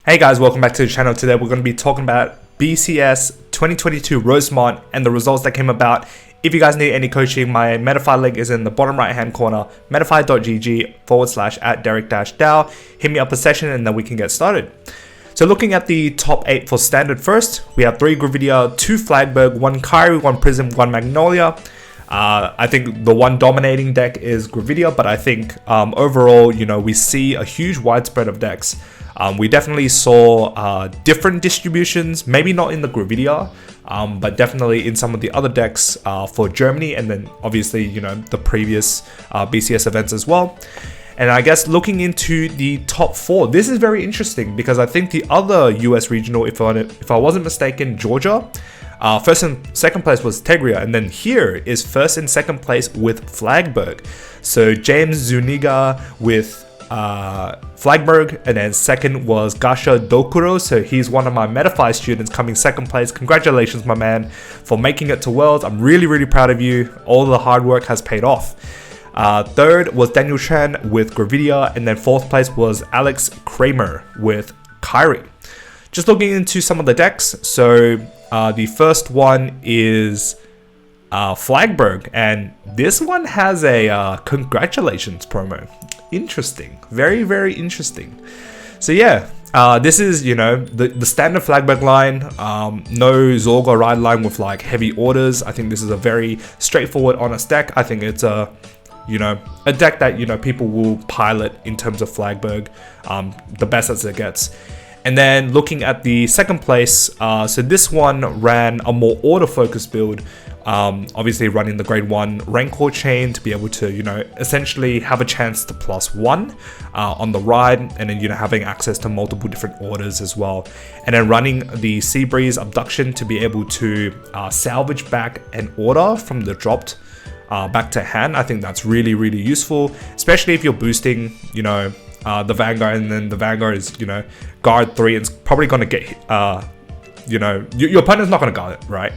Hey guys, welcome back to the channel. Today we're going to be talking about BCS2022 Rosemont and the results that came about. If you guys need any coaching, my Metafy link is in the bottom right hand corner, metafy.gg/@Derek-Dow. Hit me up a session and then we can get started. So looking at the top 8 for standard first, we have 3 Gravidia, 2 Flagberg, 1 Kyrie, 1 Prism, 1 Magnolia. I think the one dominating deck is Gravidia, but I think overall, we see a huge widespread of decks. We definitely saw different distributions, maybe not in the Gravidia, but definitely in some of the other decks for Germany, and then obviously, the previous BCS events as well. And I guess looking into the top 4, this is very interesting because I think the other US regional, if I wasn't mistaken, Georgia, first and second place was Tegria, and then here is first and second place with Flagberg. So James Zuniga with Flagberg, and then second was Gasha Dokuro, so he's one of my Metafy students coming second place. Congratulations, my man, for making it to Worlds. I'm really proud of you. All the hard work has paid off. Third was Daniel Chen with Gravidia, and then fourth place was Alex Kramer with Kyrie. Just looking into some of the decks, so the first one is Flagberg, and this one has a congratulations promo. Interesting, very interesting. So yeah, this is the standard Flagberg line. No Zorga ride line with like heavy orders. I think this is a very straightforward, honest deck. I think it's a deck that people will pilot in terms of Flagberg, the best as it gets. And then looking at the second place, so this one ran a more order focused build, obviously running the grade 1 Rancor chain to be able to essentially have a chance to +1 on the ride, and then having access to multiple different orders as well, and then running the Sea Breeze Abduction to be able to salvage back an order from the dropped back to hand. I think that's really useful, especially if you're boosting the Vanguard, and then the Vanguard is guard 3, and it's probably going to get your opponent's not going to guard it, right?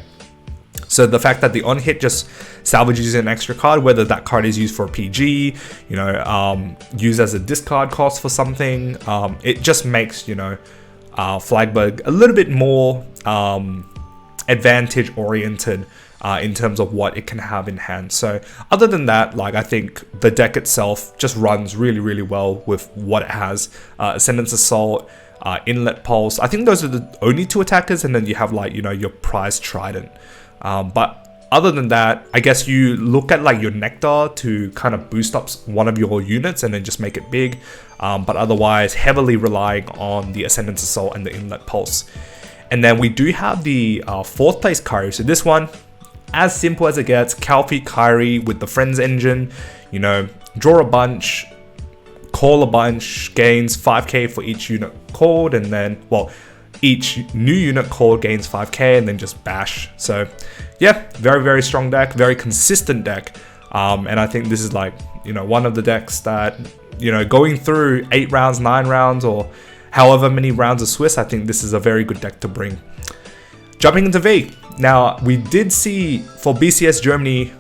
So the fact that the on hit just salvages an extra card, whether that card is used for PG, used as a discard cost for something, it just makes Flagberg a little bit more advantage oriented in terms of what it can have in hand. So other than that, I think the deck itself just runs really well with what it has. Ascendance Assault, Inlet Pulse. I think those are the only 2 attackers, and then you have your prize Trident. But other than that, I guess you look at your Nectar to kind of boost up one of your units and then just make it big. But otherwise, heavily relying on the Ascendance Assault and the Inlet Pulse. And then we do have the 4th place Kyrie. So this one, as simple as it gets, Cardfight Kyrie with the Friends engine, draw a bunch, call a bunch, gains 5k for each unit called, and then, each new unit called gains 5k, and then just bash. So yeah, very strong deck, very consistent deck, and I think this is one of the decks that going through 8 rounds, 9 rounds, or however many rounds of Swiss, I think this is a very good deck to bring. Jumping into V. Now, we did see for BCS Germany,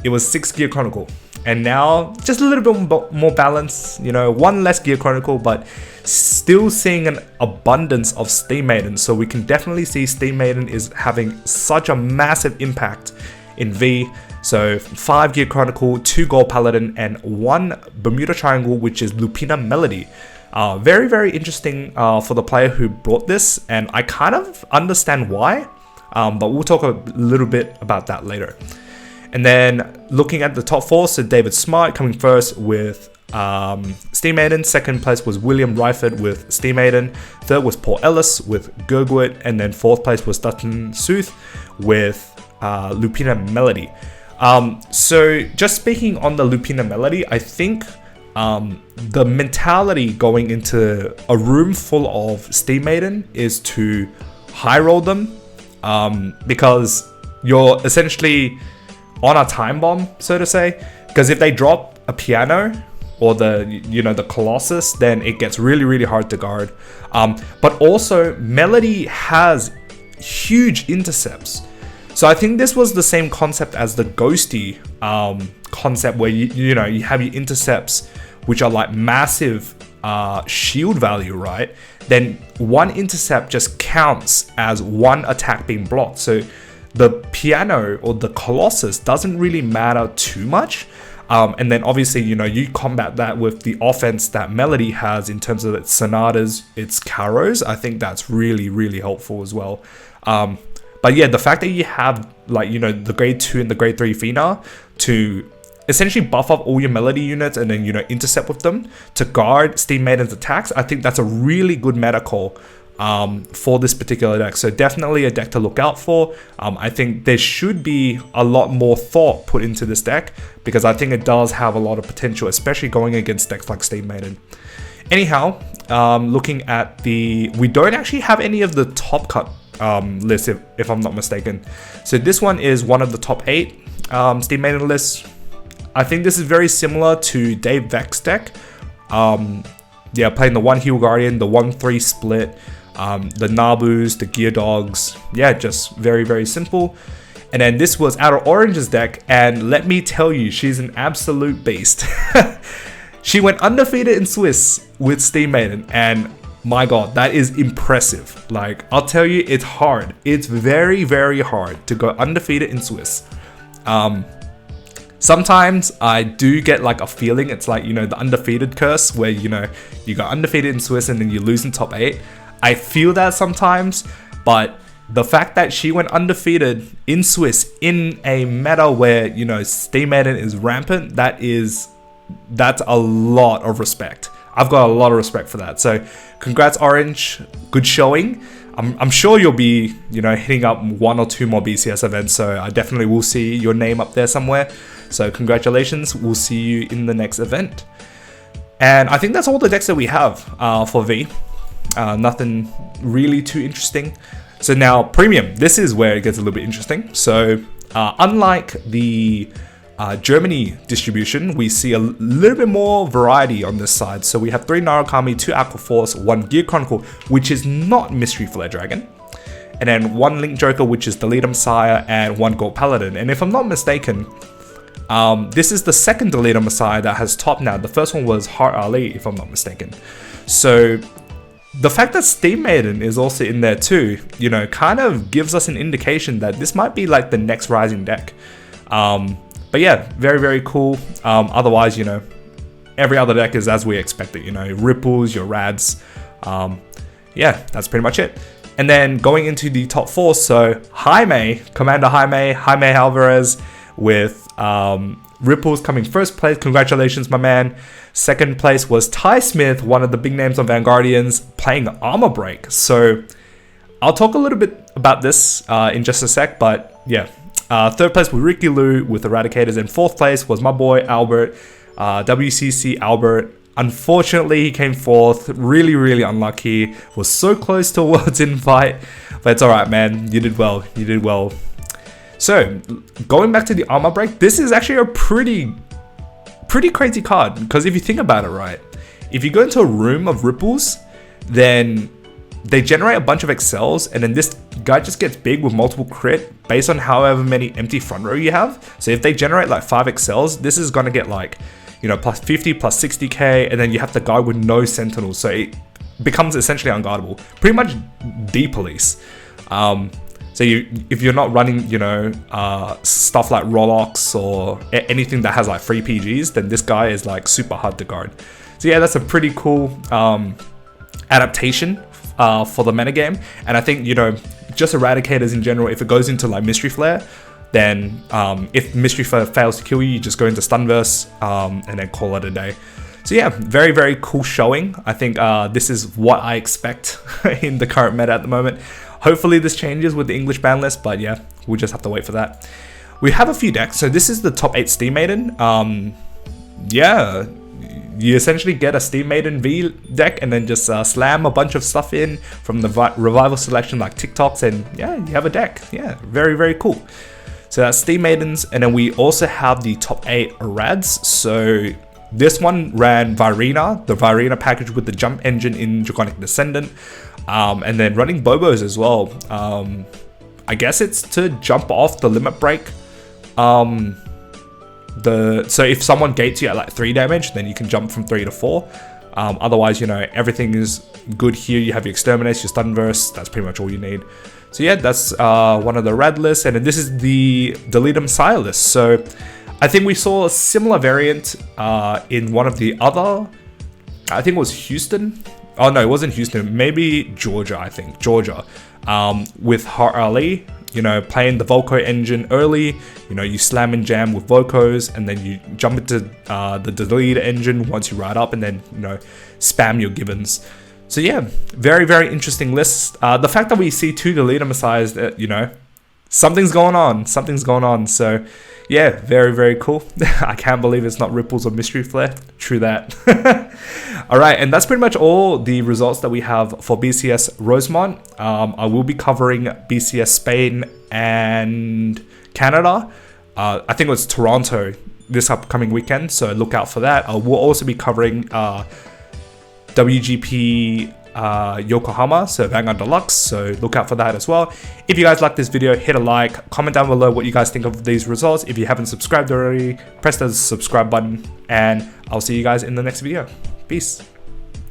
it was 6 Gear Chronicle. And now, just a little bit more balance, 1 less Gear Chronicle, but still seeing an abundance of Steam Maiden. So we can definitely see Steam Maiden is having such a massive impact in V. So 5 Gear Chronicle, 2 Gold Paladin, and 1 Bermuda Triangle, which is Lupina Melody. Very interesting for the player who brought this, and I kind of understand why, but we'll talk a little bit about that later. And then looking at the top 4, so David Smart coming first with Steam Maiden. Second place was William Ryford with Steam Maiden. Third was Paul Ellis with Gurgwit, and then fourth place was Dutton Sooth with Lupina Melody. So just speaking on the Lupina Melody, I think the mentality going into a room full of Steam Maiden is to high roll them, because you're essentially on a time bomb, so to say, because if they drop a piano or the Colossus, then it gets really hard to guard. But also Melody has huge intercepts, so I think this was the same concept as the Ghosty concept, where you have your intercepts which are like massive shield value, right, then one intercept just counts as one attack being blocked. So the piano or the Colossus doesn't really matter too much. And then obviously, you know, you combat that with the offense that Melody has in terms of its sonatas, its caros. I think that's really, really helpful as well. But yeah, the fact that you have, like, you know, the grade 2 and the grade 3 Fina to essentially buff up all your Melody units and then, you know, intercept with them to guard Steam Maiden's attacks, I think that's a really good meta call for this particular deck. So definitely a deck to look out for. I think there should be a lot more thought put into this deck because I think it does have a lot of potential, especially going against decks like Steam Maiden. Anyhow, looking at we don't actually have any of the top cut lists, if I'm not mistaken. So this one is one of the top 8 Steam Maiden lists. I think this is very similar to Dave Vex's deck. Yeah, playing the 1 Heal Guardian, the 1-3 split, the Nabus, the Gear Dogs. Yeah, just very, very simple. And then this was out of Orange's deck, and let me tell you, she's an absolute beast. She went undefeated in Swiss with Steam Maiden, and my god, that is impressive. Like, I'll tell you, it's hard. It's very, very hard to go undefeated in Swiss. Sometimes I do get like a feeling it's like, you know, the undefeated curse where, you know, you got undefeated in Swiss and then you lose in top 8. I feel that sometimes, but the fact that she went undefeated in Swiss in a meta where, you know, Steam Maiden is rampant, that's a lot of respect. I've got a lot of respect for that. So congrats, Orange. Good showing. I'm sure you'll be, you know, hitting up 1 or 2 more BCS events. So I definitely will see your name up there somewhere. So congratulations. We'll see you in the next event. And I think that's all the decks that we have for V. Nothing really too interesting. So now Premium. This is where it gets a little bit interesting. So unlike the Germany distribution, we see a little bit more variety on this side. So we have 3 Narukami, 2 Aqua Force, 1 Gear Chronicle, which is not Mystery Flare Dragon, and then 1 Link Joker, which is the Leader Messiah, and 1 Gold Paladin. And if I'm not mistaken, this is the second Leader Messiah that has top now. The first one was Heart Ali, if I'm not mistaken. So the fact that Steam Maiden is also in there too, you know, kind of gives us an indication that this might be like the next rising deck. But yeah, very, very cool. Otherwise, you know, every other deck is as we expected, you know, Ripples, your Rads. Yeah, that's pretty much it. And then going into the top 4, so Jaime, Commander Jaime Alvarez with Ripples coming first place. Congratulations, my man. Second place was Ty Smith, one of the big names on Vanguardians, playing Armor Break. So I'll talk a little bit about this in just a sec, but yeah. Third place was Ricky Lou with Eradicators, and fourth place was my boy Albert, WCC Albert. Unfortunately, he came fourth. Really, really unlucky. Was so close to a Worlds invite, but it's alright, man. You did well. You did well. So, going back to the Armor Break, this is actually a pretty crazy card, because if you think about it, right, if you go into a room of Ripples, then they generate a bunch of excels, and then this guy just gets big with multiple crit based on however many empty front row you have. So if they generate like 5 excels, this is gonna get like, you know, plus 50, plus 60k, and then you have the guy with no sentinels, so it becomes essentially unguardable. Pretty much D-police. So if you're not running, you know, stuff like Rolox or anything that has like free PGs, then this guy is like super hard to guard. So yeah, that's a pretty cool adaptation for the metagame. And I think, you know, just Eradicators in general, if it goes into like Mystery Flare, then if Mystery Flare fails to kill you, you just go into Stunverse and then call it a day. So yeah, very, very cool showing. I think this is what I expect in the current meta at the moment. Hopefully this changes with the English ban list, but yeah, we'll just have to wait for that. We have a few decks. So this is the top 8 Steam Maiden. Yeah, you essentially get a Steam Maiden V deck and then just slam a bunch of stuff in from the Revival selection like TikToks, and yeah, you have a deck. Yeah, very, very cool. So that's Steam Maidens, and then we also have the top 8 Rads. So this one ran Virina, the Virina package with the jump engine in Draconic Descendant, and then running Bobos as well. I guess it's to jump off the limit break. So if someone gates you at like 3 damage, then you can jump from 3 to 4. Otherwise, you know, everything is good here. You have your Exterminates, your Stunverse, that's pretty much all you need. So yeah, that's one of the red lists, and then this is the Deleted Messiah list. So I think we saw a similar variant in one of the other, I think it was Houston. Oh no, it wasn't Houston, maybe Georgia, I think, Georgia. With Har Ali, you know, playing the Volco engine early, you know, you slam and jam with Volcos, and then you jump into the deleted engine once you ride up, and then, you know, spam your givens. So yeah, very, very interesting list. The fact that we see 2 deleted messiahs, you know, something's going on, So yeah, very, very cool. I can't believe it's not Ripples or Mystery Flare. True that. Alright, and that's pretty much all the results that we have for BCS Rosemont. I will be covering BCS Spain and Canada. I think it was Toronto this upcoming weekend, so look out for that. I will also be covering WGP Yokohama, so Vanguard Deluxe, so look out for that as well. If you guys like this video, hit a like, comment down below what you guys think of these results. If you haven't subscribed already, press the subscribe button, and I'll see you guys in the next video. Peace.